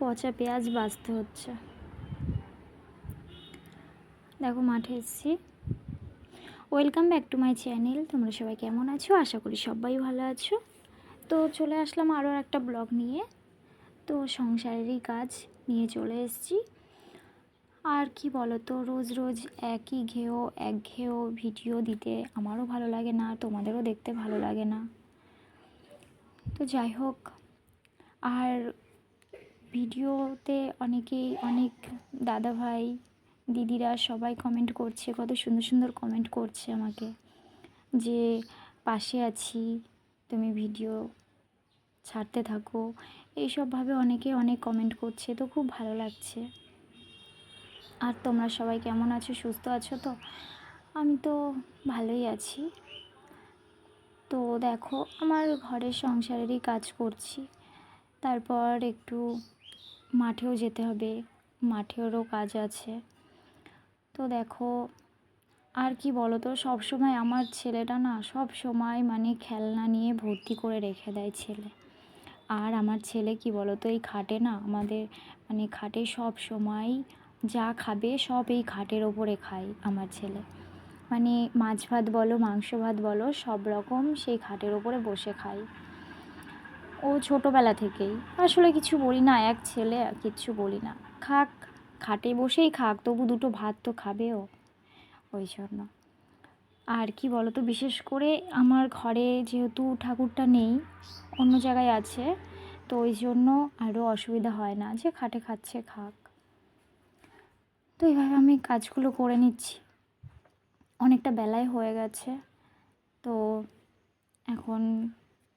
পচা পেঁয়াজ ভাজতে হচ্ছে। দেখো মাঠে এসেছি। Welcome back to my channel. তোমরা সবাই কেমন আছো? আশা করি সবাই ভালো আছো। তো চলে আসলাম আরও একটা ব্লগ নিয়ে। তো সংসারেরই কাজ নিয়ে চলে এসেছি। আর কি বলো তো, রোজ রোজ একঘেয়েও ভিডিও দিতে আমারও ভালো লাগে না, তোমাদেরও দেখতে ভালো লাগে না। তো যাই হোক, আর ভিডিওতে অনেক দাদাভাই দিদিরা সবাই কমেন্ট করছে, কত সুন্দর সুন্দর কমেন্ট করছে আমাকে, যে পাশে আছি, তুমি ভিডিও ছাড়তে থাকো, এইসবভাবে অনেকে অনেক কমেন্ট করছে। তো খুব ভালো লাগছে। আর তোমরা সবাই কেমন আছো? সুস্থ আছো তো? আমি তো ভালোই আছি। তো দেখো, আমার ঘরের সংসারেরই কাজ করছি, তারপর একটু মাঠেও যেতে হবে, মাঠেরও কাজ আছে। তো দেখো, আর কি বলো তো, সবসময় আমার ছেলেটা না সব সময় মানে খেলনা নিয়ে ভর্তি করে রেখে দেয় ছেলে। আর আমার ছেলে কি বলো তো, এই খাটে না, আমাদের মানে খাটে সব সময় যা খাবে সব এই খাটের ওপরে খায় আমার ছেলে। মানে মাছ ভাত বলো, মাংস ভাত বলো, সব রকম সেই খাটের ওপরে বসে খায়। ও ছোটোবেলা থেকেই, আসলে কিছু বলি না, এক ছেলে কিচ্ছু বলি না, খাক, খাটে বসেই খাক, তবু দুটো ভাত তো খাবে ও, ওই জন্য। আর কি বলো তো, বিশেষ করে আমার ঘরে যেহেতু ঠাকুরটা নেই, অন্য জায়গায় আছে, তো ওই জন্য আরও অসুবিধা হয় না, যে খাটে খাচ্ছে খাক। তো এইভাবে আমি কাজগুলো করে নিচ্ছি। অনেকটা বেলায় হয়ে গেছে, তো এখন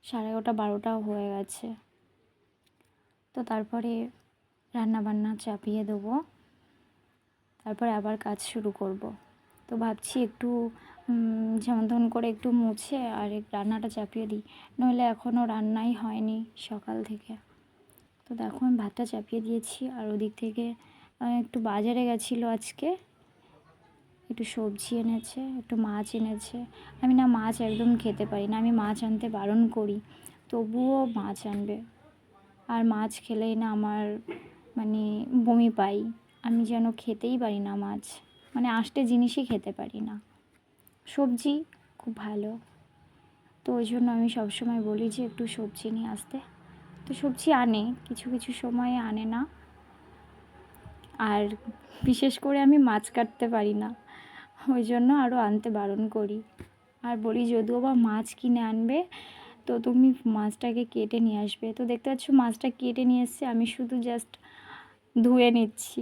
11:30 12টাও হয়ে গেছে। তো তারপরে রান্নাবান্না চাপিয়ে দেবো, তারপরে আবার কাজ শুরু করব। তো ভাবছি একটু যেমন তেমন করে একটু মুছে আর রান্নাটা চাপিয়ে দিই, নইলে এখনও রান্নাই হয়নি সকাল থেকে। তো দেখো আমি ভাতটা চাপিয়ে দিয়েছি। আর ওদিক থেকে একটু বাজারে গেছিলো আজকে, একটু সবজি এনেছে, একটু মাছ এনেছে। আমি না মাছ একদম খেতে পারি না, আমি মাছ আনতে বারণ করি, তবুও মাছ আনবে। আর মাছ খেলেই না আমার মানে বমি পাই, আমি যেন খেতেই পারি না মাছ, মানে আষ্টে জিনিসই খেতে পারি না। সবজি খুব ভালো, তো ওই জন্য আমি সবসময় বলি যে একটু সবজি নিয়ে আসতে। তো সবজি আনে, কিছু কিছু সময়ে আনে না। আর বিশেষ করে আমি মাছ কাটতে পারি না, ওই জন্য আরও আনতে বারণ করি। আর বলি যদিও বা মাছ কিনে আনবে, তো তুমি মাছটাকে কেটে নিয়ে আসবে। তো দেখতে পাচ্ছ মাছটা কেটে নিয়ে এসছে, আমি শুধু জাস্ট ধুয়ে নিচ্ছি।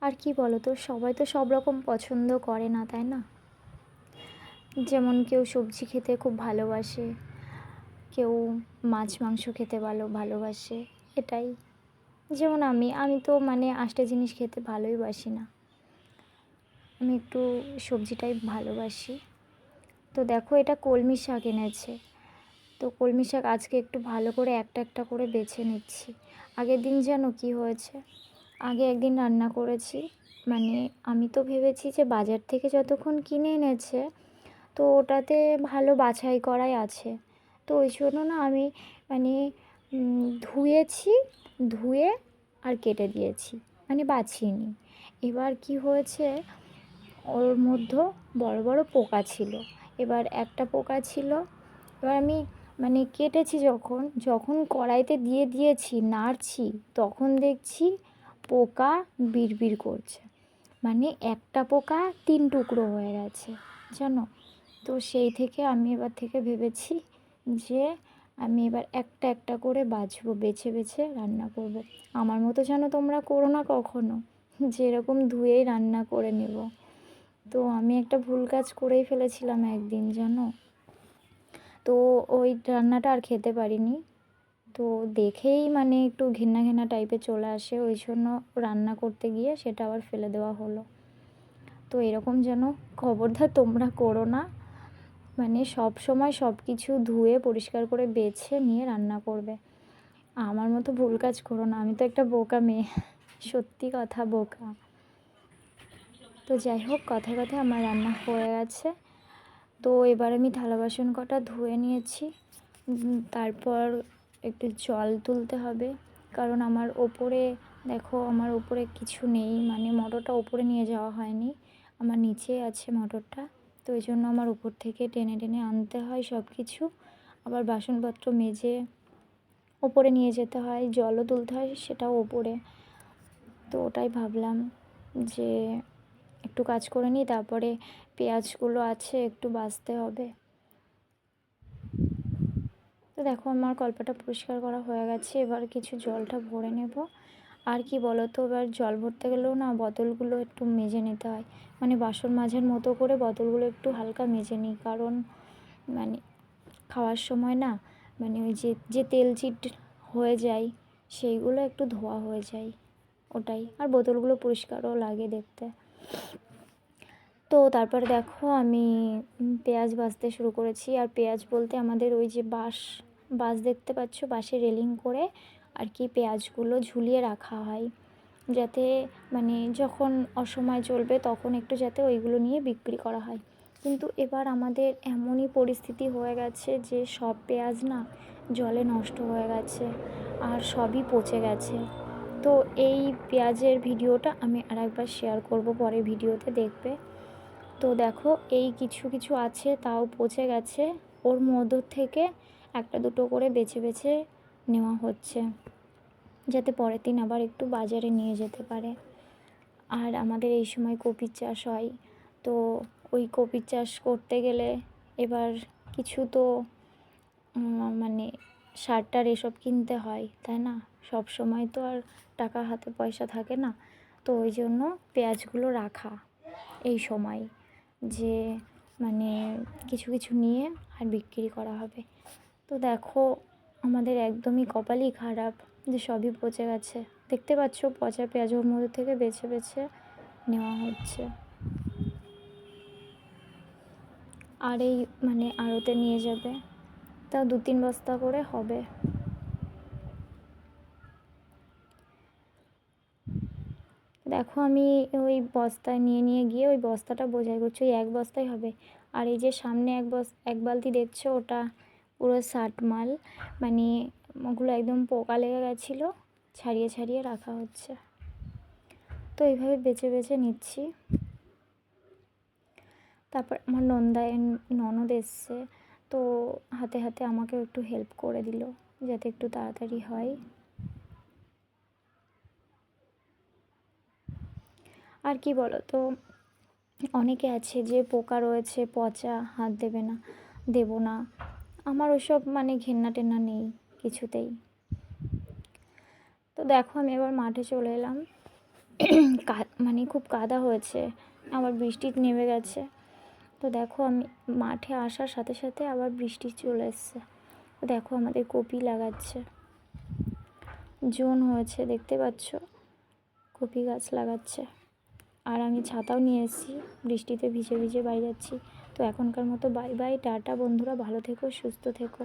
আর কি বলো তো, সবাই তো সব রকম পছন্দ করে না, তাই না? যেমন কেউ সবজি খেতে খুব ভালোবাসে, কেউ মাছ মাংস খেতে ভালোবাসে, এটাই। যেমন আমি তো মানে আষ্টে জিনিস খেতে ভালোই বাসি না, আমি একটু সবজিটাই ভালোবাসি। তো দেখো, এটা কলমি শাক এনেছে। তো কলমি শাক আজকে একটু ভালো করে একটা একটা করে বেছে নিচ্ছি। আগের দিন যেন কি হয়েছে, আগে একদিন রান্না করেছি, মানে আমি তো ভেবেছি যে বাজার থেকে যতক্ষণ কিনে এনেছে তো ওটাতে ভালো বাছাই করাই আছে, তো ওই জন্য না আমি মানে ধুয়েছি, ধুয়ে আর কেটে দিয়েছি, মানে বাছিনি। এবার কি হয়েছে, ওর মধ্যে বড় বড় পোকা ছিল। এবার একটা পোকা ছিল, এবার আমি মানে কেটেছি, যখন যখন কড়াইতে দিয়েছি নাড়ছি, তখন দেখছি পোকা বিড়বিড় করছে, মানে একটা পোকা 3 টুকরো হয়ে গেছে, জানো। তো সেই থেকে আমি এবার থেকে ভেবেছি যে আমি এবার একটা একটা করে বাছবো, বেছে বেছে রান্না করব। আমার মতো যেন তোমরা করো না কখনো, যেরকম ধুয়েই রান্না করে নেব। তো আমি একটা ভুল কাজ করেই ফেলেছিলাম একদিন, জানো। তো ওই রান্নাটা আর খেতে পারিনি, তো দেখেই মানে একটু ঘেন্না ঘেন্না টাইপের চলে আসে, ওই জন্য রান্না করতে গিয়ে সেটা আবার ফেলে দেওয়া হলো। তো এরকম যেন খবরদার তোমরা করো না, মানে সব সময় সব কিছু ধুয়ে পরিষ্কার করে বেছে নিয়ে রান্না করবে। আমার মতো ভুল কাজ করো না, আমি তো একটা বোকা মেয়ে, সত্যি কথা বোকা। তো যাই হোক, কথায় কথায় আমার রান্না হয়ে গেছে। তো এবার আমি থালা বাসন কটা ধুয়ে নিয়েছি, তারপর একটু জল তুলতে হবে, কারণ আমার ওপরে দেখো, আমার ওপরে কিছু নেই, মানে মোটরটা ওপরে নিয়ে যাওয়া হয়নি, আমার নিচে আছে মোটরটা। তো ওই জন্য আমার উপর থেকে টেনে টেনে আনতে হয় সব কিছু, আবার বাসনপত্র মেজে ওপরে নিয়ে যেতে হয়, জলও তুলতে হয় সেটাও ওপরে। তো ওটাই ভাবলাম যে একটু কাজ করে নিই, তারপরে পেঁয়াজগুলো আছে একটু বাছতে হবে। তো দেখো আমার কলপাটা পরিষ্কার করা হয়ে গেছে, এবার কিছু জলটা ভরে নেব। আর কি বলো তো, এবার জল ভরতে গেলেও না বোতলগুলো একটু মেজে নিতে হয়, মানে বাসন মাজার মতো করে বোতলগুলো একটু হালকা মেজে নিই, কারণ মানে খাওয়ার সময় না, মানে ওই যে যে তেল চিট হয়ে যায় সেইগুলো একটু ধোয়া হয়ে যায়, ওটাই। আর বোতলগুলো পরিষ্কারও লাগে দেখতে। তো তারপরে দেখো আমি পেঁয়াজ ভাজতে শুরু করেছি। আর পেঁয়াজ বলতে আমাদের ওই যে বাঁশ দেখতে পাচ্ছ, বাঁশে রেলিং করে আর কি পেঁয়াজগুলো ঝুলিয়ে রাখা হয়, যাতে মানে যখন অসময় চলবে তখন একটু যাতে ওইগুলো নিয়ে বিক্রি করা হয়। কিন্তু এবার আমাদের এমনই পরিস্থিতি হয়ে গেছে যে সব পেঁয়াজ না জলে নষ্ট হয়ে গেছে আর সবই পচে গেছে। তো এই পেঁয়াজের ভিডিওটা আমি আরেকবার শেয়ার করব পরে ভিডিওতে, দেখবে। তো দেখো এই কিছু কিছু আছে তাও পচে গেছে, ওর মধ্য থেকে একটা দুটো করে বেছে বেছে নেওয়া হচ্ছে, যাতে পরের দিন আবার একটু বাজারে নিয়ে যেতে পারে। আর আমাদের এই সময় কপির চাষ হয়, তো ওই কপির চাষ করতে গেলে এবার কিছু তো মানে সার টার এসব কিনতে হয়, তাই না? সব সময় তো আর টাকা হাতে পয়সা থাকে না। তো ওই জন্য পেঁয়াজগুলো রাখা এই সময়, যে মানে কিছু কিছু নিয়ে আর বিক্রি করা হবে। তো দেখো আমাদের একদমই কপালই খারাপ যে সবই পচে গেছে, দেখতে পাচ্ছ পচা পেঁয়াজের মধ্যে থেকে বেছে বেছে নেওয়া হচ্ছে। আর এই মানে আড়তে নিয়ে যাবে, তাও 2-3 বস্তা করে হবে। দেখো আমি ওই বস্তায় নিয়ে নিয়ে গিয়ে ওই বস্তাটা বোঝাই করছি, ওই এক বস্তাই হবে। আর এই যে সামনে এক বালতি দেখছো, ওটা পুরো ষাট মাল, মানে ওগুলো একদম পোকা লেগে গেছিলো, ছাড়িয়ে ছাড়িয়ে রাখা হচ্ছে। তো এইভাবে বেছে বেছে নিচ্ছি। তারপর আমার ননদ এসছে, তো হাতে হাতে আমাকেও একটু হেল্প করে দিল, যাতে একটু তাড়াতাড়ি হয়। আর কি বলো তো, অনেকে আছে যে পোকা রয়েছে পচা, হাত দেবো না। আমার ওসব মানে ঘেন্না টেন্না নেই কিছুতেই। তো দেখো আমি এবার মাঠে চলে এলাম, মানে খুব কাদা হয়েছে, আবার বৃষ্টি নেমে গেছে। তো দেখো আমি মাঠে আসার সাথে সাথে আবার বৃষ্টি চলে এসছে। তো দেখো আমাদের কপি লাগাচ্ছে, জোন হয়েছে দেখতে পাচ্ছ, কপি গাছ লাগাচ্ছে। আর আমি ছাতাও নিয়ে এসেছি, বৃষ্টিতে ভিজে ভিজে বাড়ি যাচ্ছি। তো এখনকার মতো বাই বাই, টাটা বন্ধুরা, ভালো থেকো সুস্থ থেকো।